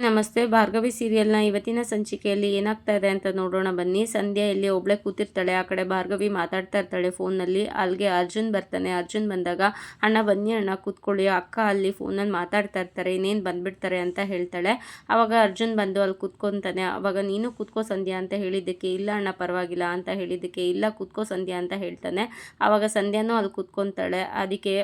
ನಮಸ್ತೆ. ಭಾರ್ಗವಿ ಸೀರಿಯಲ್ನ ಇವತ್ತಿನ ಸಂಚಿಕೆಯಲ್ಲಿ ಏನಾಗ್ತಾ ಇದೆ ಅಂತ ನೋಡೋಣ ಬನ್ನಿ. ಸಂಧ್ಯಾ ಇಲ್ಲಿ ಒಬ್ಳೆ ಕೂತಿರ್ತಾಳೆ. ಆ ಕಡೆ ಭಾರ್ಗವಿ ಮಾತಾಡ್ತಾ ಇರ್ತಾಳೆ ಫೋನಲ್ಲಿ. ಅಲ್ಲಿಗೆ ಅರ್ಜುನ್ ಬರ್ತಾನೆ. ಅರ್ಜುನ್ ಬಂದಾಗ ಅಣ್ಣ ಬನ್ನಿ ಅಣ್ಣ ಕೂತ್ಕೊಳ್ಳಿ, ಅಕ್ಕ ಅಲ್ಲಿ ಫೋನಲ್ಲಿ ಮಾತಾಡ್ತಾ ಇರ್ತಾರೆ, ಇನ್ನೇನು ಬಂದ್ಬಿಡ್ತಾರೆ ಅಂತ ಹೇಳ್ತಾಳೆ. ಆವಾಗ ಅರ್ಜುನ್ ಬಂದು ಅಲ್ಲಿ ಕೂತ್ಕೊತಾನೆ. ಆವಾಗ ನೀನು ಕೂತ್ಕೋ ಸಂಧ್ಯಾ ಅಂತ ಹೇಳಿದ್ದಕ್ಕೆ ಇಲ್ಲ ಅಣ್ಣ ಪರವಾಗಿಲ್ಲ ಅಂತ ಹೇಳಿದ್ದಕ್ಕೆ ಇಲ್ಲ ಕೂತ್ಕೋ ಸಂಧ್ಯಾ ಅಂತ ಹೇಳ್ತಾನೆ. ಆವಾಗ ಸಂಧ್ಯಾನೂ ಅಲ್ಲಿ ಕೂತ್ಕೊತಾಳೆ. ಅದಕ್ಕೆ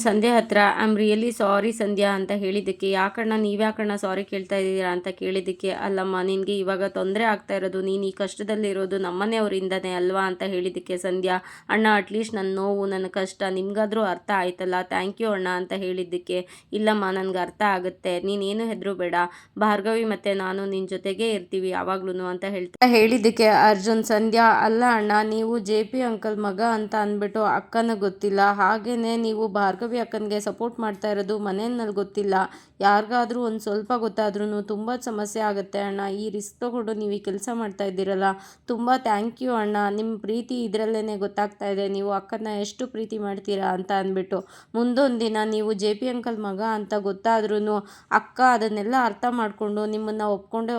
ಸಂಧ್ಯಾ ಹತ್ರ ಐ ಆಮ್ ರಿಯಲಿ ಸಾರಿ ಸಂಧ್ಯಾ ಅಂತ ಹೇಳಿದ್ದಕ್ಕೆ ಯಾಕಣ್ಣ ನೀವ್ಯಾಕಣ್ಣ ಸಾರಿ ಕೇಳ್ತಾ ಇದ್ದೀರಾ ಅಂತ ಕೇಳಿದ್ದಕ್ಕೆ ಅಲ್ಲಮ್ಮ ನಿನಗೆ ಇವಾಗ ತೊಂದರೆ ಆಗ್ತಾ ಇರೋದು, ನೀನು ಈ ಕಷ್ಟದಲ್ಲಿರೋದು ನಮ್ಮನೆಯವರಿಂದನೇ ಅಲ್ವಾ ಅಂತ ಹೇಳಿದ್ದಕ್ಕೆ ಸಂಧ್ಯಾ ಅಣ್ಣ ಅಟ್ಲೀಸ್ಟ್ ನನ್ನ ನೋವು ನನ್ನ ಕಷ್ಟ ನಿಮ್ಗಾದ್ರೂ ಅರ್ಥ ಆಯ್ತಲ್ಲ, ಥ್ಯಾಂಕ್ ಯು ಅಣ್ಣ ಅಂತ ಹೇಳಿದ್ದಕ್ಕೆ ಇಲ್ಲಮ್ಮ ನನಗೆ ಅರ್ಥ ಆಗುತ್ತೆ, ನೀನೇನು ಹೆದರು ಬೇಡ, ಭಾರ್ಗವಿ ಮತ್ತು ನಾನು ನಿನ್ನ ಜೊತೆಗೇ ಇರ್ತೀವಿ ಯಾವಾಗ್ಲೂ ಅಂತ ಹೇಳಿದ್ದಕ್ಕೆ ಅರ್ಜುನ್ ಸಂಧ್ಯಾ ಅಲ್ಲ ಅಣ್ಣ ನೀವು ಜೆ ಪಿ ಅಂಕಲ್ ಮಗ ಅಂತ ಅಂದ್ಬಿಟ್ಟು ಅಕ್ಕನ ಗೊತ್ತಿಲ್ಲ, ಹಾಗೇನೆ ನೀವು ಭಾರ್ಗವಿ ಅಕ್ಕನಿಗೆ ಸಪೋರ್ಟ್ ಮಾಡ್ತಾ ಇರೋದು ಮನೆಯಲ್ಲಿ ಗೊತ್ತಿಲ್ಲ, ಯಾರಿಗಾದ್ರೂ ಒಂದು ಸ್ವಲ್ಪ ಗೊತ್ತಾದ್ರೂ ತುಂಬ ಸಮಸ್ಯೆ ಆಗುತ್ತೆ ಅಣ್ಣ, ಈ ರಿಸ್ಕ್ ತೊಗೊಂಡು ನೀವು ಈ ಕೆಲಸ ಮಾಡ್ತಾ ಇದ್ದೀರಲ್ಲ ತುಂಬ ಥ್ಯಾಂಕ್ ಯು ಅಣ್ಣ, ನಿಮ್ಮ ಪ್ರೀತಿ ಇದರಲ್ಲೇ ಗೊತ್ತಾಗ್ತಾ ಇದೆ ನೀವು ಅಕ್ಕನ ಎಷ್ಟು ಪ್ರೀತಿ ಮಾಡ್ತೀರಾ ಅಂತ ಅಂದ್ಬಿಟ್ಟು. ಮುಂದೊಂದು ದಿನ ನೀವು ಜೆ ಪಿ ಅಂಕಲ್ ಮಗ ಅಂತ ಗೊತ್ತಾದ್ರೂ ಅಕ್ಕ ಅದನ್ನೆಲ್ಲ ಅರ್ಥ ಮಾಡಿಕೊಂಡು ನಿಮ್ಮನ್ನು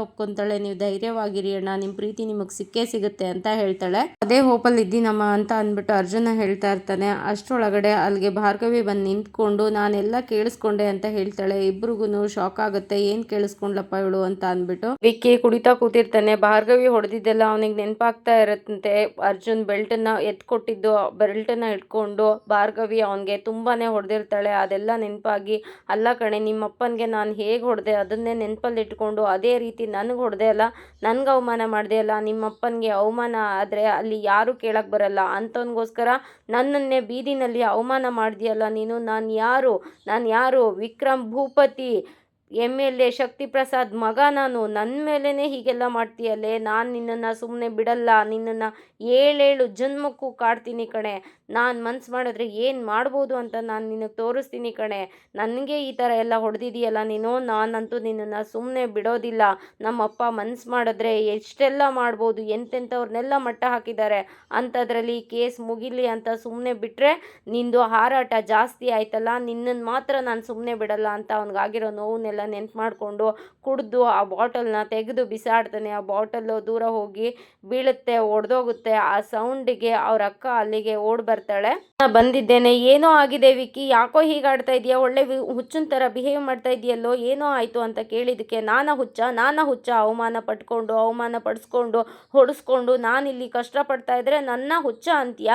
ಒಪ್ಕೊತಾಳೆ, ನೀವು ಧೈರ್ಯವಾಗಿರಿ ಅಣ್ಣ, ನಿಮ್ಮ ಪ್ರೀತಿ ನಿಮಗೆ ಸಿಕ್ಕೇ ಸಿಗುತ್ತೆ ಅಂತ ಹೇಳ್ತಾಳೆ. ಅದೇ ಹೋಪಲ್ಲಿ ಇದ್ದೀನಮ್ಮ ಅಂತ ಅಂದ್ಬಿಟ್ಟು ಅರ್ಜುನ ಹೇಳ್ತಾ ಇರ್ತಾನೆ. ಅಷ್ಟರೊಳಗಡೆ ಅಲ್ಲಿಗೆ ಭಾರ್ಗವಿ ಬಂದು ನಿಂತ್ಕೊಂಡು ನಾನೆಲ್ಲ ಕೇಳಿಸ್ಕೊಂಡೆ ಅಂತ ಹೇಳ್ತಾಳೆ. ಇಬ್ರಿಗೂ ಶಾಕ್ ಆಗುತ್ತೆ, ಏನು ಕೇಳಿಸ್ಕೊಂಡ್ಲಪ್ಪ ಇವಳು ಅಂತ ಅಂದ್ಬಿಟ್ಟು. ವಿಕ್ಕಿ ಕುಡಿತಾ ಕೂತಿರ್ತಾನೆ. ಭಾರ್ಗವಿ ಹೊಡೆದಿದ್ದೆಲ್ಲ ಅವನಿಗೆ ನೆನಪಾಗ್ತಾ ಇರತ್ತಂತೆ. ಅರ್ಜುನ್ ಬೆಲ್ಟನ್ನ ಎತ್ಕೊಟ್ಟಿದ್ದು ಬೆಲ್ಟನ್ನ ಇಟ್ಕೊಂಡು ಭಾರ್ಗವಿ ಅವನಿಗೆ ತುಂಬಾನೇ ಹೊಡೆದಿರ್ತಾಳೆ. ಅದೆಲ್ಲ ನೆನಪಾಗಿ ಅಲ್ಲ ಕಣೆ ನಿಮ್ಮಪ್ಪನಿಗೆ ನಾನು ಹೇಗೆ ಹೊಡೆದೆ ಅದನ್ನೇ ನೆನಪಲ್ಲಿ ಇಟ್ಕೊಂಡು ಅದೇ ರೀತಿ ನನಗೆ ಹೊಡೆದೆ ಅಲ್ಲ, ನನಗೆ ಅವಮಾನ ಮಾಡಿದೆ ಅಲ್ಲ, ನಿಮ್ಮಪ್ಪನಿಗೆ ಅವಮಾನ ಆದರೆ ಅಲ್ಲಿ ಯಾರು ಕೇಳಕ್ಕೆ ಬರಲ್ಲ ಅಂತವನಿಗೋಸ್ಕರ ನನ್ನನ್ನೇ ಬೀದಿನಲ್ಲಿ ಅವಮಾನ ಮಾಡಿದೆಯಲ್ಲ ನೀನು, ನಾನು ಯಾರು ವಿಕ್ರಮ್ ಭೂಪತಿ MLA ಶಕ್ತಿ ಪ್ರಸಾದ್ ಮಗ, ನನ್ನ ಮೇಲೇ ಹೀಗೆಲ್ಲ ಮಾಡ್ತೀಯಲ್ಲೇ, ನಾನು ನಿನ್ನನ್ನು ಸುಮ್ಮನೆ ಬಿಡಲ್ಲ, ನಿನ್ನನ್ನು 7 ಜನ್ಮಕ್ಕೂ ಕಾಡ್ತೀನಿ ಕಣೆ, ನಾನು ಮನ್ಸು ಮಾಡಿದ್ರೆ ಏನು ಮಾಡ್ಬೋದು ಅಂತ ನಾನು ನಿನಗೆ ತೋರಿಸ್ತೀನಿ ಕಣೆ, ನನಗೆ ಈ ಥರ ಎಲ್ಲ ಹೊಡೆದಿದೆಯಲ್ಲ ನೀನು, ನಾನಂತೂ ನಿನ್ನನ್ನು ಸುಮ್ಮನೆ ಬಿಡೋದಿಲ್ಲ, ನಮ್ಮಪ್ಪ ಮನ್ಸು ಮಾಡಿದ್ರೆ ಎಷ್ಟೆಲ್ಲ ಮಾಡ್ಬೋದು, ಎಂತೆಂಥವ್ರನ್ನೆಲ್ಲ ಮಟ್ಟ ಹಾಕಿದ್ದಾರೆ, ಅಂಥದ್ರಲ್ಲಿ ಕೇಸ್ ಮುಗಿಲಿ ಅಂತ ಸುಮ್ಮನೆ ಬಿಟ್ಟರೆ ನಿಂದು ಹಾರಾಟ ಜಾಸ್ತಿ ಆಯ್ತಲ್ಲ, ನಿನ್ನನ್ನು ಮಾತ್ರ ನಾನು ಸುಮ್ಮನೆ ಬಿಡಲ್ಲ ಅಂತ ಅವನಿಗಾಗಿರೋ ನೋವನ್ನೆಲ್ಲ ನೆನ್ಪು ಮಾಡಿಕೊಂಡು ಕುಡಿದು ಆ ಬಾಟಲ್ನ ತೆಗೆದು ಬಿಸಾಡ್ತಾನೆ. ಆ ಬಾಟಲ್ಲು ದೂರ ಹೋಗಿ ಬೀಳುತ್ತೆ, ಒಡೆದೋಗುತ್ತೆ. ಆ ಸೌಂಡಿಗೆ ಅವ್ರ ಅಕ್ಕ ಅಲ್ಲಿಗೆ ಓಡ್ ಬರ್ತಾಳೆ. ಬಂದಿದ್ದೇನೆ, ಏನೋ ಆಗಿದೆ ವಿಕ್ಕಿ, ಯಾಕೋ ಹೀಗಾಡ್ತಾ ಇದೆಯಾ, ಒಳ್ಳೆ ಹುಚ್ಚಿನ ಥರ ಬಿಹೇವ್ ಮಾಡ್ತಾ ಇದೆಯಲ್ಲೋ, ಏನೋ ಆಯಿತು ಅಂತ ಕೇಳಿದ್ದಕ್ಕೆ ನಾನಾ ಹುಚ್ಚ ಅವಮಾನ ಪಡಿಸ್ಕೊಂಡು ಹೊಡೆಸ್ಕೊಂಡು ನಾನಿಲ್ಲಿ ಕಷ್ಟಪಡ್ತಾ ಇದ್ರೆ ನನ್ನ ಹುಚ್ಚ ಅಂತೀಯ,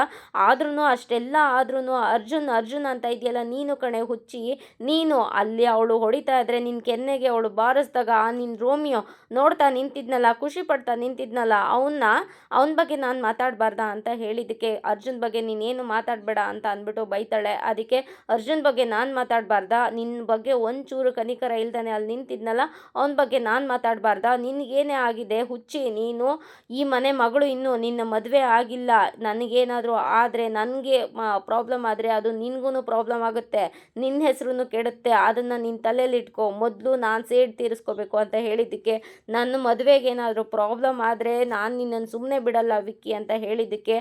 ಅಷ್ಟೆಲ್ಲ ಆದ್ರೂ ಅರ್ಜುನ್ ಅಂತ ಇದೆಯಲ್ಲ ನೀನು ಕಣೆ ಹುಚ್ಚಿ, ನೀನು ಅಲ್ಲಿ ಅವಳು ಹೊಡಿತಾ ಇದ್ರೆ ನಿನ್ನ ಕೆನ್ನೆಗೆ ಅವಳು ಬಾರಿಸ್ದಾಗ ನಿನ್ನ ರೋಮಿಯೋ ನೋಡ್ತಾ ನಿಂತಿದ್ನಲ್ಲ, ಖುಷಿ ಪಡ್ತಾ ನಿಂತಿದ್ನಲ್ಲ, ಅವನ ಬಗ್ಗೆ ನಾನು ಮಾತಾಡಬಾರ್ದಾ ಅಂತ ಹೇಳಿದ್ದಕ್ಕೆ ಅರ್ಜುನ್ ಬಗ್ಗೆ ನೀನೇನು ಮಾತಾಡಬೇಡ ಅಂತ ಅಂದ್ಬಿಟ್ಟು ಬೈತಾಳೆ. ಅದಕ್ಕೆ ಅರ್ಜುನ್ ಬಗ್ಗೆ ನಾನು ಮಾತಾಡಬಾರ್ದಾ, ನಿನ್ನ ಬಗ್ಗೆ ಒಂಚೂರು ಕನಿಕರ ಇಲ್ದಾನೆ ಅಲ್ಲಿ ನಿಂತಿದ್ನಲ್ಲ ಅವನ ಬಗ್ಗೆ ನಾನು ಮಾತಾಡಬಾರ್ದಾ, ನಿನಗೇನೇ ಆಗಿದೆ ಹುಚ್ಚಿ, ನೀನು ಈ ಮನೆ ಮಗಳು, ಇನ್ನೂ ನಿನ್ನ ಮದುವೆ ಆಗಿಲ್ಲ, ನನಗೇನಾದರೂ ಆದರೆ ನನಗೆ ಪ್ರಾಬ್ಲಮ್ ಆದರೆ ಅದು ನಿನಗೂ ಪ್ರಾಬ್ಲಮ್ ಆಗುತ್ತೆ, ನಿನ್ನ ಹೆಸರು ಕೆಡುತ್ತೆ, ಅದನ್ನು ನಿನ್ನ ತಲೆಯಲ್ಲಿ ಇಟ್ಕೊ, ಮೊದಲು ನಾನು ಸೇಡ್ ತೀರಿಸ್ಕೋಬೇಕು ಅಂತ ಹೇಳಿದ್ದಕ್ಕೆ ನನ್ನ ಮದುವೆಗೆ ಏನಾದರೂ ಪ್ರಾಬ್ಲಮ್ ಆದರೆ ನಾನು ನಿನ್ನನ್ನು ಸುಮ್ಮನೆ ಬಿಡಲ್ಲ ವಿಕ್ಕಿ ಅಂತ ಹೇಳಿದ್ದಕ್ಕೆ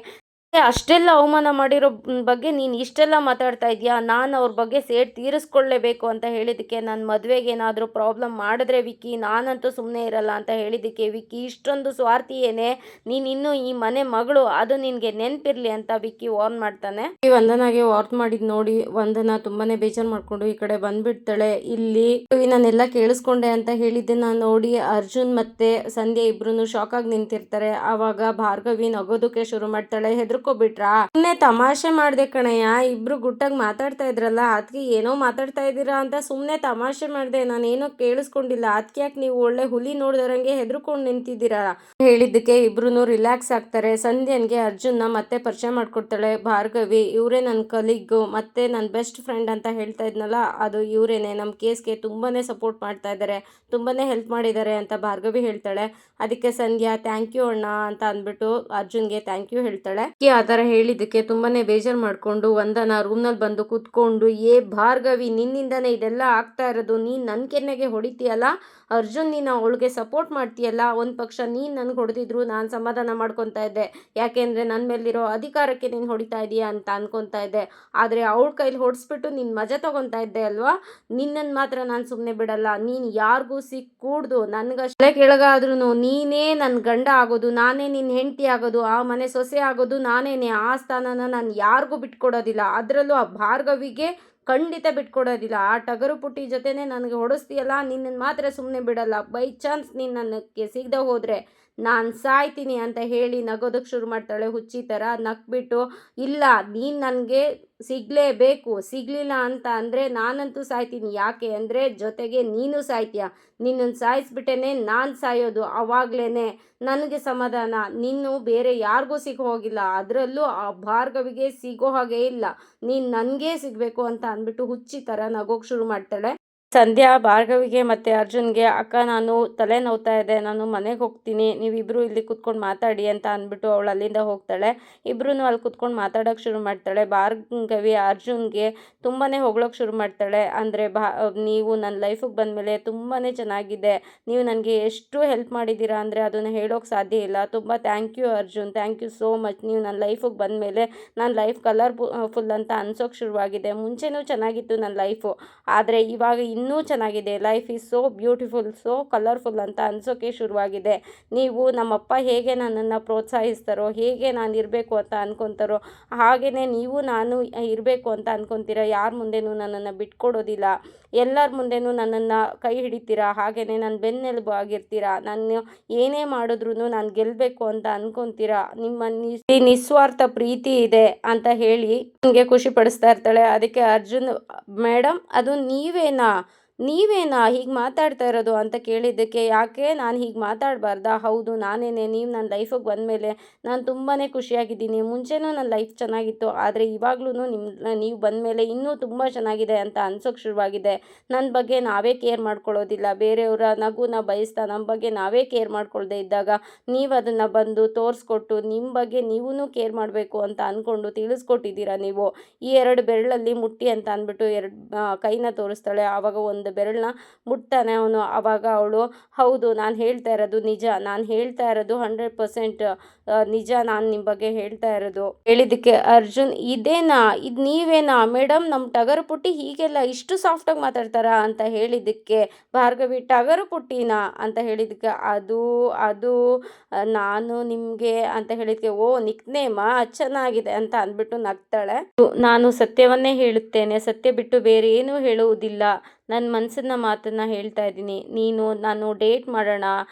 ಅಷ್ಟೆಲ್ಲ ಅವಮಾನ ಮಾಡಿರೋ ಬಗ್ಗೆ ನೀನು ಇಷ್ಟೆಲ್ಲ ಮಾತಾಡ್ತಾ ಇದೆಯಾ, ನಾನು ಅವ್ರ ಬಗ್ಗೆ ಸೇಡ್ ತೀರಿಸ್ಕೊಳ್ಳೇಬೇಕು ಅಂತ ಹೇಳಿದ್ದಕ್ಕೆ ನನ್ನ ಮದುವೆಗೆ ಏನಾದರೂ ಪ್ರಾಬ್ಲಮ್ ಮಾಡಿದ್ರೆ ವಿಕ್ಕಿ ನಾನಂತೂ ಸುಮ್ಮನೆ ಇರಲ್ಲ ಅಂತ ಹೇಳಿದ್ದಕ್ಕೆ ವಿಕ್ಕಿ ಇಷ್ಟೊಂದು ಸ್ವಾರ್ಥಿ ಏನೇ, ನೀನು ಇನ್ನೂ ಈ ಮನೆ ಮಗಳು, ಅದು ನಿನಗೆ ನೆನಪಿರಲಿ ಅಂತ ವಿಕ್ಕಿ ವಾರ್ನ್ ಮಾಡ್ತಾನೆ. ವಂದನಾಗೆ ವಾರ್ನ್ ಮಾಡಿದ್ ನೋಡಿ ವಂದನಾ ತುಂಬಾನೇ ಬೇಜಾರು ಮಾಡ್ಕೊಂಡು ಈ ಕಡೆ ಬಂದ್ಬಿಡ್ತಾಳೆ. ಇಲ್ಲಿ ನಾನೆಲ್ಲ ಕೇಳಿಸ್ಕೊಂಡೆ ಅಂತ ಹೇಳಿದ್ದನ್ನ ನೋಡಿ ಅರ್ಜುನ್ ಮತ್ತೆ ಸಂಧ್ಯಾ ಇಬ್ರು ಶಾಕ್ ಆಗಿ ನಿಂತಿರ್ತಾರೆ. ಆವಾಗ ಭಾರ್ಗವಿ ನಗೋದಕ್ಕೆ ಶುರು ಮಾಡ್ತಾಳೆ. ಬಿಟ್ರಾ ಸುಮ್ಮನೆ ತಮಾಷೆ ಮಾಡ್ದೆ ಕಣಯ್ಯ, ಇಬ್ರು ಗುಟ್ಟಾಗಿ ಮಾತಾಡ್ತಾ ಇದ್ರಲ್ಲ ಅದಕ್ಕೆ ಏನೋ ಮಾತಾಡ್ತಾ ಇದ್ದೀರಾ ಅಂತ ಸುಮ್ಮನೆ ತಮಾಷೆ ಮಾಡ್ದೆ, ನಾನೇನೋ ಕೇಳಿಸ್ಕೊಂಡಿಲ್ಲ, ಅದಕ್ಕೆ ಯಾಕೆ ನೀವು ಒಳ್ಳೆ ಹುಲಿ ನೋಡಿದರಂಗೆ ಹೆದರ್ಕೊಂಡು ನಿಂತಿದ್ದೀರಾ ಹೇಳಿದ್ದಕ್ಕೆ ಇಬ್ರು ರಿಲ್ಯಾಕ್ಸ್ ಆಗ್ತಾರೆ. ಸಂಧ್ಯನ್ಗೆ ಅರ್ಜುನ್ನ ಮತ್ತೆ ಪರಿಚಯ ಮಾಡ್ಕೊಡ್ತಾಳೆ ಭಾರ್ಗವಿ. ಇವರೇ ನನ್ನ ಕಲೀಗು ಮತ್ತೆ ನನ್ನ ಬೆಸ್ಟ್ ಫ್ರೆಂಡ್ ಅಂತ ಹೇಳ್ತಾ ಇದ್ನಲ್ಲ ಅದು ಇವರೇನೆ, ನಮ್ಮ ಕೇಸ್ಗೆ ತುಂಬಾನೇ ಸಪೋರ್ಟ್ ಮಾಡ್ತಾ ಇದ್ದಾರೆ, ತುಂಬಾನೇ ಹೆಲ್ಪ್ ಮಾಡಿದ್ದಾರೆ ಅಂತ ಭಾರ್ಗವಿ ಹೇಳ್ತಾಳೆ. ಅದಕ್ಕೆ ಸಂಧ್ಯಾ ಥ್ಯಾಂಕ್ ಯು ಅಣ್ಣ ಅಂತ ಅಂದ್ಬಿಟ್ಟು ಅರ್ಜುನ್ಗೆ ಥ್ಯಾಂಕ್ ಯು ಹೇಳ್ತಾಳೆ. ಆ ಥರ ಹೇಳಿದ್ದಕ್ಕೆ ತುಂಬಾನೇ ಬೇಜಾರು ಮಾಡಿಕೊಂಡು ವಂದನಾ ರೂಮ್ನಲ್ಲಿ ಬಂದು ಕೂತ್ಕೊಂಡು ಭಾರ್ಗವಿ ನಿನ್ನಿಂದನೇ ಇದೆಲ್ಲ ಆಗ್ತಾ ಇರೋದು, ನೀನು ನನ್ನ ಕೆನ್ನೆಗೆ ಹೊಡಿತೀಯಲ್ಲ ಅರ್ಜುನ್ ನೀನು ಅವಳಿಗೆ ಸಪೋರ್ಟ್ ಮಾಡ್ತೀಯಲ್ಲ, ಒಂದು ಪಕ್ಷ ನೀನು ನನಗೆ ಹೊಡೆದಿದ್ರು ನಾನು ಸಮಾಧಾನ ಮಾಡ್ಕೊತಾ ಇದ್ದೆ, ಯಾಕೆಂದರೆ ನನ್ನ ಮೇಲಿರೋ ಅಧಿಕಾರಕ್ಕೆ ನೀನು ಹೊಡಿತಾ ಇದೀಯ ಅಂತ ಅನ್ಕೊತಾ ಇದ್ದೆ. ಆದರೆ ಅವಳ ಕೈಲಿ ಹೊಡೆಸ್ಬಿಟ್ಟು ನೀನು ಮಜಾ ತೊಗೊತಾ ಇದ್ದೆ ಅಲ್ವಾ. ನಿನ್ನನ್ನು ಮಾತ್ರ ನಾನು ಸುಮ್ಮನೆ ಬಿಡಲ್ಲ. ನೀನು ಯಾರಿಗೂ ಸಿಕ್ಕೂಡ್ದು, ನನಗಷ್ಟೇ ಕೆಳಗಾದ್ರೂ ನೀನೇ ನನ್ನ ಗಂಡ ಆಗೋದು, ನಾನೇ ನಿನ್ನ ಹೆಂಡತಿ ಆಗೋದು, ಆ ಮನೆ ಸೊಸೆ ಆಗೋದು ನಾನೇನೆ. ಆ ಸ್ಥಾನನ ನಾನು ಯಾರಿಗೂ ಬಿಟ್ಕೊಡೋದಿಲ್ಲ, ಅದರಲ್ಲೂ ಆ ಭಾರ್ಗವಿಗೆ ಖಂಡಿತ ಬಿಟ್ಕೊಡೋದಿಲ್ಲ. ಆ ಟಗರು ಪುಟ್ಟಿ ಜೊತೆನೇ ನನಗೆ ಹೊಡೆಸ್ತೀಯಲ್ಲ, ನಿನ್ನನ್ನು ಮಾತ್ರ ಸುಮ್ಮನೆ ಬಿಡಲ್ಲ. ಬೈ ಚಾನ್ಸ್ ನೀನು ನನಗೆ ಸಿಗದೆ ಹೋದರೆ ನಾನು ಸಾಯ್ತೀನಿ ಅಂತ ಹೇಳಿ ನಗೋದಕ್ಕೆ ಶುರು ಮಾಡ್ತಾಳೆ ಹುಚ್ಚಿ ಥರ. ನಕ್ಬಿಟ್ಟು, ಇಲ್ಲ ನೀನು ನನಗೆ ಸಿಗಲೇಬೇಕು, ಸಿಗಲಿಲ್ಲ ಅಂತ ಅಂದರೆ ನಾನಂತೂ ಸಾಯ್ತೀನಿ. ಯಾಕೆ ಅಂದರೆ ಜೊತೆಗೆ ನೀನು ಸಾಯ್ತೀಯ, ನಿನ್ನನ್ನು ಸಾಯಿಸ್ಬಿಟ್ಟೇ ನಾನು ಸಾಯೋದು. ಆವಾಗಲೇ ನನಗೆ ಸಮಾಧಾನ. ನೀನು ಬೇರೆ ಯಾರಿಗೂ ಸಿಗೋ ಹೋಗಿಲ್ಲ, ಅದರಲ್ಲೂ ಆ ಭಾರ್ಗವಿಗೆ ಸಿಗೋ ಹಾಗೆ ಇಲ್ಲ, ನೀನು ನನಗೇ ಸಿಗಬೇಕು ಅಂತ ಅಂದ್ಬಿಟ್ಟು ಹುಚ್ಚಿ ಥರ ನಗೋಕ್ಕೆ ಶುರು ಮಾಡ್ತಾಳೆ. ಸಂಧ್ಯಾ ಭಾರ್ಗವಿಗೆ ಮತ್ತು ಅರ್ಜುನ್ಗೆ, ಅಕ್ಕ ನಾನು ತಲೆ ನೋವ್ತಾ ಇದೆ, ನಾನು ಮನೆಗೆ ಹೋಗ್ತೀನಿ, ನೀವಿಬ್ಬರು ಇಲ್ಲಿ ಕುತ್ಕೊಂಡು ಮಾತಾಡಿ ಅಂತ ಅಂದ್ಬಿಟ್ಟು ಅವಳು ಅಲ್ಲಿಂದ ಹೋಗ್ತಾಳೆ. ಇಬ್ಬರೂ ಅಲ್ಲಿ ಕುತ್ಕೊಂಡು ಮಾತಾಡೋಕ್ಕೆ ಶುರು ಮಾಡ್ತಾಳೆ. ಭಾರ್ಗವಿ ಅರ್ಜುನ್ಗೆ ತುಂಬಾ ಹೊಗಳೋಕ್ಕೆ ಶುರು ಮಾಡ್ತಾಳೆ. ಅಂದರೆ ನೀವು ನನ್ನ ಲೈಫಿಗೆ ಬಂದಮೇಲೆ ತುಂಬಾ ಚೆನ್ನಾಗಿದೆ, ನೀವು ನನಗೆ ಎಷ್ಟು ಹೆಲ್ಪ್ ಮಾಡಿದ್ದೀರಾ ಅಂದರೆ ಅದನ್ನು ಹೇಳೋಕ್ಕೆ ಸಾಧ್ಯ ಇಲ್ಲ. ತುಂಬ thank you Arjun, thank you so much. ನೀವು ನನ್ನ ಲೈಫಿಗೆ ಬಂದಮೇಲೆ ನನ್ನ ಲೈಫ್ ಫುಲ್ ಅಂತ ಅನ್ಸೋಕ್ಕೆ ಶುರುವಾಗಿದೆ. ಮುಂಚೆನೂ ಚೆನ್ನಾಗಿತ್ತು ನನ್ನ ಲೈಫು, ಆದರೆ ಇವಾಗ ಇನ್ನೂ ಚೆನ್ನಾಗಿದೆ. Life is so beautiful, so colourful ಅಂತ ಅನಿಸೋಕ್ಕೆ ಶುರುವಾಗಿದೆ. ನೀವು ನಮ್ಮಪ್ಪ ಹೇಗೆ ನನ್ನನ್ನು ಪ್ರೋತ್ಸಾಹಿಸ್ತಾರೋ, ಹೇಗೆ ನಾನು ಇರಬೇಕು ಅಂತ ಅಂದ್ಕೊತಾರೋ ಹಾಗೆಯೇ ನೀವು ನಾನು ಇರಬೇಕು ಅಂತ ಅಂದ್ಕೊತೀರ. ಯಾರ ಮುಂದೆನೂ ನನ್ನನ್ನು ಬಿಟ್ಕೊಡೋದಿಲ್ಲ, ಎಲ್ಲರ ಮುಂದೆನೂ ನನ್ನನ್ನು ಕೈ ಹಿಡಿತೀರಾ, ಹಾಗೆಯೇ ನನ್ನ ಬೆನ್ನೆಲುಬು ಆಗಿರ್ತೀರಾ. ನಾನು ಏನೇ ಮಾಡಿದ್ರೂ ನಾನು ಗೆಲ್ಲಬೇಕು ಅಂತ ಅಂದ್ಕೊತೀರಾ. ನಿಮ್ಮ ನಿಸ್ವಾರ್ಥ ಪ್ರೀತಿ ಇದೆ ಅಂತ ಹೇಳಿ ನನಗೆ ಖುಷಿ ಪಡಿಸ್ತಾ ಇರ್ತಾಳೆ. ಅದಕ್ಕೆ ಅರ್ಜುನ್, ಮೇಡಮ್ ಅದು ನೀವೇನಾ ಹೀಗೆ ಮಾತಾಡ್ತಾ ಇರೋದು ಅಂತ ಕೇಳಿದ್ದಕ್ಕೆ, ಯಾಕೆ ನಾನು ಹೀಗೆ ಮಾತಾಡಬಾರ್ದಾ? ಹೌದು ನಾನೇನೆ. ನೀವು ನನ್ನ ಲೈಫಿಗೆ ಬಂದಮೇಲೆ ನಾನು ತುಂಬಾ ಖುಷಿಯಾಗಿದ್ದೀನಿ. ಮುಂಚೆನೂ ನನ್ನ ಲೈಫ್ ಚೆನ್ನಾಗಿತ್ತು, ಆದರೆ ಇವಾಗ್ಲೂ ನೀವು ಬಂದಮೇಲೆ ಇನ್ನೂ ತುಂಬ ಚೆನ್ನಾಗಿದೆ ಅಂತ ಅನ್ಸೋಕ್ಕೆ ಶುರುವಾಗಿದೆ. ನನ್ನ ಬಗ್ಗೆ ನಾವೇ ಕೇರ್ ಮಾಡ್ಕೊಳ್ಳೋದಿಲ್ಲ, ಬೇರೆಯವರ ನಗುನ ಬಯಸ್ತಾ ನಮ್ಮ ಬಗ್ಗೆ ನಾವೇ ಕೇರ್ ಮಾಡ್ಕೊಳ್ದೇ ಇದ್ದಾಗ ನೀವು ಅದನ್ನು ಬಂದು ತೋರಿಸ್ಕೊಟ್ಟು ನಿಮ್ಮ ಬಗ್ಗೆ ನೀವೂ ಕೇರ್ ಮಾಡಬೇಕು ಅಂತ ಅಂದ್ಕೊಂಡು ತಿಳಿಸ್ಕೊಟ್ಟಿದ್ದೀರಾ. ನೀವು ಈ 2 ಬೆರಳಲ್ಲಿ ಮುಟ್ಟಿ ಅಂತ ಅಂದ್ಬಿಟ್ಟು 2 ಕೈನ ತೋರಿಸ್ತಾಳೆ. ಆವಾಗ ಒಂದು ಬೆರಳನ್ನ ಮುಟ್ತಾನೆ ಅವನು. ಆವಾಗ ಅವಳು, ಹೌದು ನಾನು ಹೇಳ್ತಾ ಇರೋದು ನಿಜ, ನಾನು ಹೇಳ್ತಾ ಇರೋದು 100% ನಿಜ, ನಾನು ನಿಮ್ಮ ಬಗ್ಗೆ ಹೇಳ್ತಾ ಇರೋದು. ಹೇಳಿದ್ದಕ್ಕೆ ಅರ್ಜುನ್, ಇದು ನೀವೇನಾ ಮೇಡಮ್, ನಮ್ಮ ಟಗರು ಪುಟ್ಟಿ ಹೀಗೆಲ್ಲ ಇಷ್ಟು ಸಾಫ್ಟಾಗಿ ಮಾತಾಡ್ತಾರಾ ಅಂತ ಹೇಳಿದ್ದಕ್ಕೆ ಭಾರ್ಗವಿ, ಟಗರು ಪುಟ್ಟಿನಾ ಅಂತ ಹೇಳಿದ್ದಕ್ಕೆ, ಅದು ನಾನು ನಿಮಗೆ ಅಂತ ಹೇಳಿದ್ದಕ್ಕೆ, ಓ ನಿಕ್ನೇಮಾ ಚೆನ್ನಾಗಿದೆ ಅಂತ ಅಂದ್ಬಿಟ್ಟು ನಗ್ತಾಳೆ. ನಾನು ಸತ್ಯವನ್ನೇ ಹೇಳುತ್ತೇನೆ, ಸತ್ಯ ಬಿಟ್ಟು ಬೇರೆ ಏನೂ ಹೇಳುವುದಿಲ್ಲ, ನನ್ನ ಮನಸ್ಸಿನ ಮಾತನ್ನು ಹೇಳ್ತಾ ಇದ್ದೀನಿ. ನಾನು ಡೇಟ್ ಮಾಡೋಣ,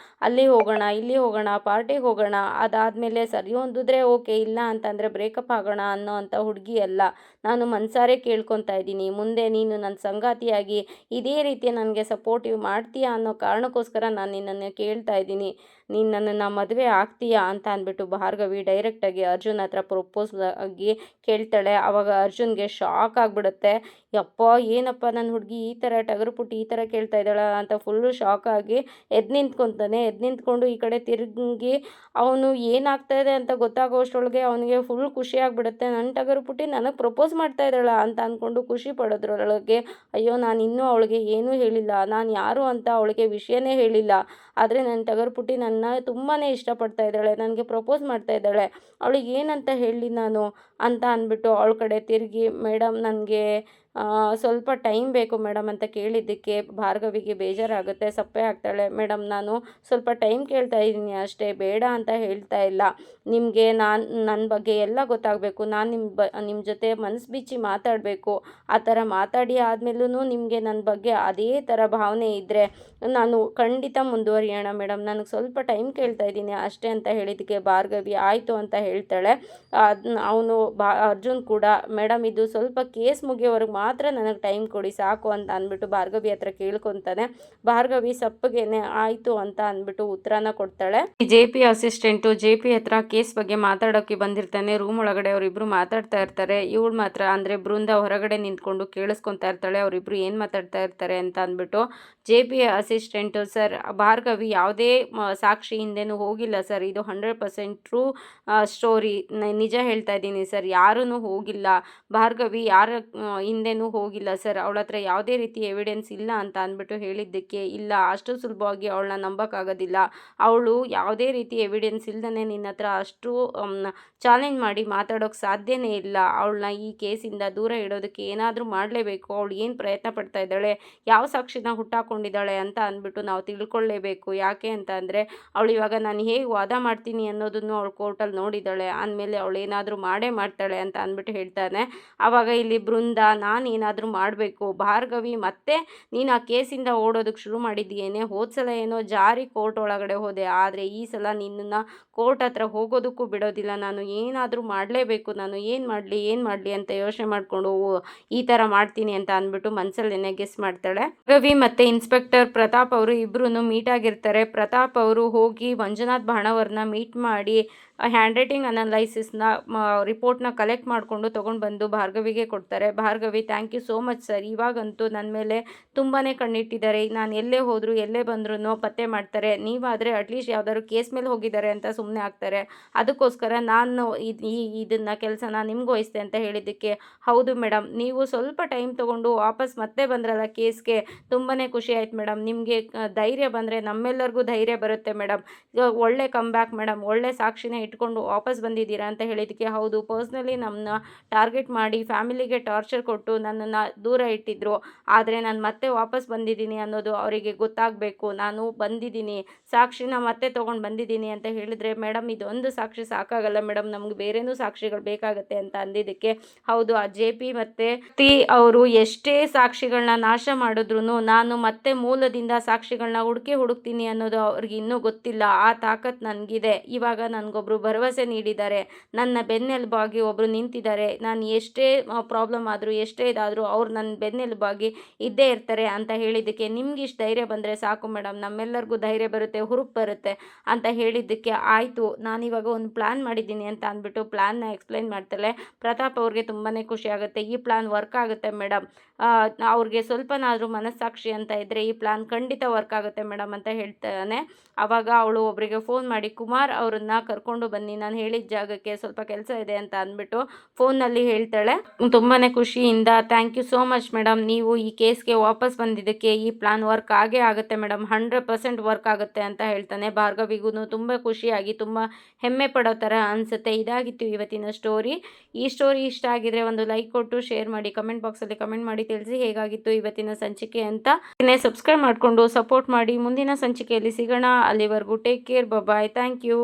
ಅಲ್ಲಿ ಹೋಗೋಣ, ಇಲ್ಲಿ ಹೋಗೋಣ, ಪಾರ್ಟಿಗೆ ಹೋಗೋಣ, ಅದಾದಮೇಲೆ ಸರಿ ಹೊಂದಿದ್ರೆ ಓಕೆ, ಇಲ್ಲ ಅಂತಂದರೆ ಬ್ರೇಕಪ್ ಆಗೋಣ ಅನ್ನೋ ಅಂಥ ಹುಡುಗಿ ಅಲ್ಲ. ನಾನು ಮನಸಾರೆ ಕೇಳ್ಕೊತಾ ಇದ್ದೀನಿ, ಮುಂದೆ ನೀನು ನನ್ನ ಸಂಗಾತಿಯಾಗಿ ಇದೇ ರೀತಿ ನನಗೆ ಸಪೋರ್ಟಿವ್ ಮಾಡ್ತೀಯಾ ಅನ್ನೋ ಕಾರಣಕ್ಕೋಸ್ಕರ ನಾನು ನಿನ್ನನ್ನು ಕೇಳ್ತಾ ಇದ್ದೀನಿ. ನೀನು ನನ್ನನ್ನು ಮದುವೆ ಆಗ್ತೀಯಾ ಅಂತ ಅಂದ್ಬಿಟ್ಟು ಭಾರ್ಗವಿ ಡೈರೆಕ್ಟಾಗಿ ಅರ್ಜುನ್ ಹತ್ರ ಪ್ರಪೋಸ್ ಆಗಿ ಕೇಳ್ತಾಳೆ. ಆವಾಗ ಅರ್ಜುನ್ಗೆ ಶಾಕ್ ಆಗಿಬಿಡುತ್ತೆ. ಯಪ್ಪ ಏನಪ್ಪ ನನ್ನ ಹುಡುಗಿ ಈ ಥರ ಟಗರು ಪುಟ್ಟಿ ಈ ಥರ ಕೇಳ್ತಾ ಇದ್ದಾಳ ಅಂತ ಫುಲ್ಲು ಶಾಕ್ ಆಗಿ ಎದ್ದು ನಿಂತ್ಕೊತಾನೆ. ಎದ್ದು ನಿಂತ್ಕೊಂಡು ಈ ಕಡೆ ತಿರುಗಿ ಅವನು ಏನಾಗ್ತಾಯಿದೆ ಅಂತ ಗೊತ್ತಾಗೋಷ್ಟರೊಳಗೆ ಅವನಿಗೆ ಫುಲ್ ಖುಷಿ ಆಗಿಬಿಡುತ್ತೆ. ನನ್ನ ಟಗರು ಪುಟ್ಟಿ ನನಗೆ ಪ್ರಪೋಸ್ ಮಾಡ್ತಾ ಇದ್ದಾಳ ಅಂತ ಅಂದ್ಕೊಂಡು ಖುಷಿ ಪಡೋದ್ರೊಳಗೆ, ಅಯ್ಯೋ ನಾನು ಇನ್ನೂ ಅವಳಿಗೆ ಏನೂ ಹೇಳಿಲ್ಲ, ನಾನು ಯಾರು ಅಂತ ಅವಳಿಗೆ ವಿಷಯನೇ ಹೇಳಿಲ್ಲ, ಆದರೆ ನನ್ನ ಟಗರು ಪುಟ್ಟಿ ನನ್ನ ತುಂಬಾ ಇಷ್ಟಪಡ್ತಾ ಇದ್ದಾಳೆ, ನನಗೆ ಪ್ರಪೋಸ್ ಮಾಡ್ತಾ ಇದ್ದಾಳೆ, ಅವಳಿಗೆ ಏನಂತ ಹೇಳಲಿ ನಾನು ಅಂತ ಅಂದ್ಬಿಟ್ಟು ಅವಳ ಕಡೆ ತಿರುಗಿ, ಮೇಡಮ್ ನನಗೆ ಸ್ವಲ್ಪ ಟೈಮ್ ಬೇಕು ಮೇಡಮ್ ಅಂತ ಕೇಳಿದ್ದಕ್ಕೆ ಭಾರ್ಗವಿಗೆ ಬೇಜಾರಾಗುತ್ತೆ. ಸಪ್ಪೆ ಆಗ್ತಾಳೆ. ಮೇಡಮ್ ನಾನು ಸ್ವಲ್ಪ ಟೈಮ್ ಕೇಳ್ತಾ ಇದ್ದೀನಿ ಅಷ್ಟೇ, ಬೇಡ ಅಂತ ಹೇಳ್ತಾ ಇಲ್ಲ. ನಿಮಗೆ ನನ್ನ ಬಗ್ಗೆ ಎಲ್ಲ ಗೊತ್ತಾಗಬೇಕು, ನಾನು ನಿಮ್ಮ ಜೊತೆ ಮನಸ್ಸು ಬಿಚ್ಚಿ ಮಾತಾಡಬೇಕು. ಆ ಥರ ಮಾತಾಡಿ ಆದಮೇಲೂ ನಿಮಗೆ ನನ್ನ ಬಗ್ಗೆ ಅದೇ ಥರ ಭಾವನೆ ಇದ್ದರೆ ನಾನು ಖಂಡಿತ ಮುಂದುವರಿಯೋಣ ಮೇಡಮ್, ನನಗೆ ಸ್ವಲ್ಪ ಟೈಮ್ ಕೇಳ್ತಾ ಇದ್ದೀನಿ ಅಷ್ಟೇ ಅಂತ ಹೇಳಿದ್ದಕ್ಕೆ ಭಾರ್ಗವಿ ಆಯಿತು ಅಂತ ಹೇಳ್ತಾಳೆ. ಅವನು ಅರ್ಜುನ್ ಕೂಡ, ಮೇಡಮ್ ಇದು ಸ್ವಲ್ಪ ಕೇಸ್ ಮುಗಿಯೋವರೆಗೆ ಮಾತ್ರ ನನಗೆ ಟೈಮ್ ಕೊಡಿ ಸಾಕು ಅಂತ ಅಂದ್ಬಿಟ್ಟು ಭಾರ್ಗವಿ ಹತ್ರ ಕೇಳ್ಕೊತಾನೆ. ಭಾರ್ಗವಿ ಸಪ್ಪಗೇನೆ ಆಯಿತು ಅಂತ ಅಂದ್ಬಿಟ್ಟು ಉತ್ತರನ ಕೊಡ್ತಾಳೆ. JP ಅಸಿಸ್ಟೆಂಟು JP ಹತ್ರ ಕೇಸ್ ಬಗ್ಗೆ ಮಾತಾಡೋಕ್ಕೆ ಬಂದಿರ್ತಾನೆ. ರೂಮ್ ಒಳಗಡೆ ಅವರಿಬ್ಬರು ಮಾತಾಡ್ತಾ ಇರ್ತಾರೆ. ಇವಳು ಮಾತ್ರ ಅಂದರೆ ಬೃಂದ ಹೊರಗಡೆ ನಿಂತ್ಕೊಂಡು ಕೇಳಿಸ್ಕೊತಾ ಇರ್ತಾಳೆ ಅವರಿಬ್ಬರು ಏನು ಮಾತಾಡ್ತಾ ಇರ್ತಾರೆ ಅಂತ ಅಂದ್ಬಿಟ್ಟು. JP ಅಸಿಸ್ಟೆಂಟು, ಸರ್ ಭಾರ್ಗವಿ ಯಾವುದೇ ಸಾಕ್ಷಿ ಹಿಂದೆನೂ ಹೋಗಿಲ್ಲ ಸರ್, ಇದು 100% ಟ್ರೂ ಸ್ಟೋರಿ, ನಿಜ ಹೇಳ್ತಾ ಇದ್ದೀನಿ ಸರ್, ಯಾರೂ ಹೋಗಿಲ್ಲ. ಭಾರ್ಗವಿ ಯಾರ ಹಿಂದೆ ಹಿಂದೆನೂ ಹೋಗಿಲ್ಲ ಸರ್, ಅವಳ ಹತ್ರ ಯಾವುದೇ ರೀತಿ ಎವಿಡೆನ್ಸ್ ಇಲ್ಲ ಅಂತ ಅಂದ್ಬಿಟ್ಟು ಹೇಳಿದ್ದಕ್ಕೆ, ಇಲ್ಲ ಅಷ್ಟು ಸುಲಭವಾಗಿ ಅವಳನ್ನ ನಂಬೋಕ್ಕಾಗೋದಿಲ್ಲ, ಅವಳು ಯಾವುದೇ ರೀತಿ ಎವಿಡೆನ್ಸ್ ಇಲ್ದೇ ನಿನ್ನ ಹತ್ರ ಅಷ್ಟು ಚಾಲೆಂಜ್ ಮಾಡಿ ಮಾತಾಡೋಕ್ಕೆ ಸಾಧ್ಯನೇ ಇಲ್ಲ, ಅವಳನ್ನ ಈ ಕೇಸಿಂದ ದೂರ ಇಡೋದಕ್ಕೆ ಏನಾದರೂ ಮಾಡಲೇಬೇಕು, ಅವಳು ಏನು ಪ್ರಯತ್ನ ಪಡ್ತಾ ಇದ್ದಾಳೆ, ಯಾವ ಸಾಕ್ಷಿನ ಹುಟ್ಟಾಕೊಂಡಿದ್ದಾಳೆ ಅಂತ ಅಂದ್ಬಿಟ್ಟು ನಾವು ತಿಳ್ಕೊಳ್ಳೇಬೇಕು. ಯಾಕೆ ಅಂತ ಅಂದರೆ ಅವಳು ಇವಾಗ ನಾನು ಹೇಗೆ ವಾದ ಮಾಡ್ತೀನಿ ಅನ್ನೋದನ್ನು ಅವಳು ಕೋರ್ಟಲ್ಲಿ ನೋಡಿದ್ದಾಳೆ, ಅಂದಮೇಲೆ ಅವಳು ಏನಾದರೂ ಮಾಡೇ ಮಾಡ್ತಾಳೆ ಅಂತ ಅಂದ್ಬಿಟ್ಟು ಹೇಳ್ತಾನೆ. ಆವಾಗ ಇಲ್ಲಿ ಬೃಂದ, ನಾನು ಏನಾದರೂ ಮಾಡಬೇಕು, ಭಾರ್ಗವಿ ಮತ್ತೆ ನೀನು ಆ ಕೇಸಿಂದ ಓಡೋದಕ್ಕೆ ಶುರು ಮಾಡಿದ್ದೀಯೇನೆ, ಹೋದ ಸಲ ಏನೋ ಜಾರಿ ಕೋರ್ಟ್ ಒಳಗಡೆ ಹೋದೆ, ಆದರೆ ಈ ಸಲ ನಿನ್ನನ್ನು ಕೋರ್ಟ್ ಹತ್ರ ಹೋಗೋದಕ್ಕೂ ಬಿಡೋದಿಲ್ಲ, ನಾನು ಏನಾದರೂ ಮಾಡಲೇಬೇಕು, ನಾನು ಏನು ಮಾಡಲಿ ಅಂತ ಯೋಚನೆ ಮಾಡಿಕೊಂಡು ಈ ಥರ ಮಾಡ್ತೀನಿ ಅಂತ ಅಂದ್ಬಿಟ್ಟು ಮನಸ್ಸಲ್ಲೇನೆ ಗೆಸ್ ಮಾಡ್ತಾಳೆ. ರವಿ ಮತ್ತು ಇನ್ಸ್ಪೆಕ್ಟರ್ ಪ್ರತಾಪ್ ಅವರು ಇಬ್ಬರೂ ಮೀಟ್ ಆಗಿರ್ತಾರೆ. ಪ್ರತಾಪ್ ಅವರು ಹೋಗಿ ಮಂಜುನಾಥ್ ಭಾಣವರ್ನ ಮೀಟ್ ಮಾಡಿ ಹ್ಯಾಂಡ್ ರೈಟಿಂಗ್ ಅನಲೈಸಿಸ್ನ ರಿಪೋರ್ಟ್ನ ಕಲೆಕ್ಟ್ ಮಾಡಿಕೊಂಡು ತೊಗೊಂಡು ಬಂದು ಭಾರ್ಗವಿಗೆ ಕೊಡ್ತಾರೆ. Bhargavi, thank you so much sir, ಇವಾಗಂತೂ ನನ್ನ ಮೇಲೆ ತುಂಬಾ ಕಣ್ಣಿಟ್ಟಿದ್ದಾರೆ, ನಾನು ಎಲ್ಲೇ ಹೋದರೂ ಎಲ್ಲೇ ಬಂದ್ರೂ ಪತ್ತೆ ಮಾಡ್ತಾರೆ, ನೀವಾದರೆ ಅಟ್ಲೀಸ್ಟ್ ಯಾವ್ದಾದ್ರು ಕೇಸ್ ಮೇಲೆ ಹೋಗಿದ್ದಾರೆ ಅಂತ ಸುಮ್ಮನೆ ಆಗ್ತಾರೆ, ಅದಕ್ಕೋಸ್ಕರ ನಾನು ಇದನ್ನು ಕೆಲಸನ ನಿಮ್ಗೆ ವಹಿಸ್ತೆ ಅಂತ ಹೇಳಿದ್ದಕ್ಕೆ, ಹೌದು ಮೇಡಮ್, ನೀವು ಸ್ವಲ್ಪ ಟೈಮ್ ತೊಗೊಂಡು ವಾಪಸ್ ಮತ್ತೆ ಬಂದ್ರಲ್ಲ ಕೇಸ್ಗೆ, ತುಂಬಾ ಖುಷಿ ಆಯ್ತು ಮೇಡಮ್, ನಿಮಗೆ ಧೈರ್ಯ ಬಂದರೆ ನಮ್ಮೆಲ್ಲರಿಗೂ ಧೈರ್ಯ ಬರುತ್ತೆ ಮೇಡಮ್, ಒಳ್ಳೆ ಕಮ್ ಬ್ಯಾಕ್ ಮೇಡಮ್, ಒಳ್ಳೆ ಸಾಕ್ಷಿನ ಇಟ್ಕೊಂಡು ವಾಪಸ್ ಬಂದಿದ್ದೀರಾ ಅಂತ ಹೇಳಿದ್ದಕ್ಕೆ, ಹೌದು, ಪರ್ಸ್ನಲಿ ನಮ್ಮನ್ನ ಟಾರ್ಗೆಟ್ ಮಾಡಿ ಫ್ಯಾಮಿಲಿಗೆ ಟಾರ್ಚರ್ ಕೊಟ್ಟು ನನ್ನನ್ನು ದೂರ ಇಟ್ಟಿದ್ರು, ಆದರೆ ನಾನು ಮತ್ತೆ ವಾಪಸ್ ಬಂದಿದ್ದೀನಿ ಅನ್ನೋದು ಅವರಿಗೆ ಗೊತ್ತಾಗಬೇಕು, ನಾನು ಬಂದಿದ್ದೀನಿ, ಸಾಕ್ಷಿನ ಮತ್ತೆ ತೊಗೊಂಡು ಬಂದಿದ್ದೀನಿ ಅಂತ ಹೇಳಿದರೆ, ಮೇಡಮ್ ಇದೊಂದು ಸಾಕ್ಷಿ ಸಾಕಾಗಲ್ಲ ಮೇಡಮ್, ನಮ್ಗೆ ಬೇರೆನೂ ಸಾಕ್ಷಿಗಳು ಬೇಕಾಗುತ್ತೆ ಅಂತ ಅಂದಿದ್ದಕ್ಕೆ, ಹೌದು, ಆ JP ಮತ್ತು ಅವರು ಎಷ್ಟೇ ಸಾಕ್ಷಿಗಳನ್ನ ನಾಶ ಮಾಡಿದ್ರು ನಾನು ಮತ್ತೆ ಮೂಲದಿಂದ ಸಾಕ್ಷಿಗಳನ್ನ ಹುಡುಕ್ತೀನಿ ಅನ್ನೋದು ಅವ್ರಿಗೆ ಇನ್ನೂ ಗೊತ್ತಿಲ್ಲ, ಆ ತಾಕತ್ ನನಗಿದೆ, ಇವಾಗ ನನಗೊಬ್ರು ಭರವಸೆ ನೀಡಿದ್ದಾರೆ, ನನ್ನ ಬೆನ್ನೆಲುಬಾಗಿ ಒಬ್ಬರು ನಿಂತಿದ್ದಾರೆ, ನಾನು ಎಷ್ಟೇ ಪ್ರಾಬ್ಲಮ್ ಆದರೂ ಎಷ್ಟೇ ಇದಾದರೂ ಅವ್ರು ನನ್ನ ಬೆನ್ನೆಲುಬಾಗಿ ಇದ್ದೇ ಇರ್ತಾರೆ ಅಂತ ಹೇಳಿದ್ದಕ್ಕೆ, ನಿಮ್ಗೆ ಇಷ್ಟು ಧೈರ್ಯ ಬಂದರೆ ಸಾಕು ಮೇಡಮ್, ನಮ್ಮೆಲ್ಲರಿಗೂ ಧೈರ್ಯ ಬರುತ್ತೆ, ಹುರುಪು ಬರುತ್ತೆ ಅಂತ ಹೇಳಿದ್ದಕ್ಕೆ, ಆಯಿತು, ನಾನಿವಾಗ ಒಂದು ಪ್ಲ್ಯಾನ್ ಮಾಡಿದ್ದೀನಿ ಅಂತ ಅಂದ್ಬಿಟ್ಟು ಪ್ಲ್ಯಾನ್ನ ಎಕ್ಸ್ಪ್ಲೈನ್ ಮಾಡ್ತಾಳೆ. ಪ್ರತಾಪ್ ಅವ್ರಿಗೆ ತುಂಬಾ ಖುಷಿ ಆಗುತ್ತೆ, ಈ ಪ್ಲ್ಯಾನ್ ವರ್ಕ್ ಆಗುತ್ತೆ ಮೇಡಮ್, ಅವ್ರಿಗೆ ಸ್ವಲ್ಪನಾದರೂ ಮನಸ್ಸಾಕ್ಷಿ ಅಂತ ಇದ್ದರೆ ಈ ಪ್ಲ್ಯಾನ್ ಖಂಡಿತ ವರ್ಕ್ ಆಗುತ್ತೆ ಮೇಡಮ್ ಅಂತ ಹೇಳ್ತಾನೆ. ಆವಾಗ ಅವಳು ಒಬ್ಬರಿಗೆ ಫೋನ್ ಮಾಡಿ ಕುಮಾರ್ ಅವರನ್ನು ಕರ್ಕೊಂಡು ಬನ್ನಿ, ನಾನು ಹೇಳಿದ ಜಾಗಕ್ಕೆ ಸ್ವಲ್ಪ ಕೆಲಸ ಇದೆ ಅಂತ ಅಂದ್ಬಿಟ್ಟು ಫೋನ್ನಲ್ಲಿ ಹೇಳ್ತಾಳೆ. ತುಂಬಾ ಖುಷಿಯಿಂದ, thank you so much madam, ನೀವು ಈ ಕೇಸ್ಗೆ ವಾಪಸ್ ಬಂದಿದ್ದಕ್ಕೆ ಈ ಪ್ಲ್ಯಾನ್ ವರ್ಕ್ ಆಗೇ ಆಗುತ್ತೆ ಮೇಡಮ್, 100% ವರ್ಕ್ ಆಗುತ್ತೆ ಅಂತ ಹೇಳ್ತಾನೆ. ಭಾರ್ಗವಿಗೂ ತುಂಬ ಖುಷಿಯಾಗಿ ತುಂಬ ಹೆಮ್ಮೆ ಪಡೋ ಥರ ಅನಿಸುತ್ತೆ. ಇದಾಗಿತ್ತು ಇವತ್ತಿನ ಸ್ಟೋರಿ. ಈ ಸ್ಟೋರಿ ಇಷ್ಟ ಆಗಿದ್ರೆ ಒಂದು ಲೈಕ್ ಕೊಟ್ಟು ಶೇರ್ ಮಾಡಿ, ಕಮೆಂಟ್ ಬಾಕ್ಸಲ್ಲಿ ಕಮೆಂಟ್ ಮಾಡಿ ತಿಳಿಸಿ ಹೇಗಾಗಿತ್ತು ಇವತ್ತಿನ ಸಂಚಿಕೆ ಅಂತ. ಸಬ್ಸ್ಕ್ರೈಬ್ ಮಾಡಿಕೊಂಡು ಸಪೋರ್ಟ್ ಮಾಡಿ. ಮುಂದಿನ ಸಂಚಿಕೆಯಲ್ಲಿ ಸಿಗೋಣ, ಅಲ್ಲಿವರೆಗೂ take care, bye, thank you.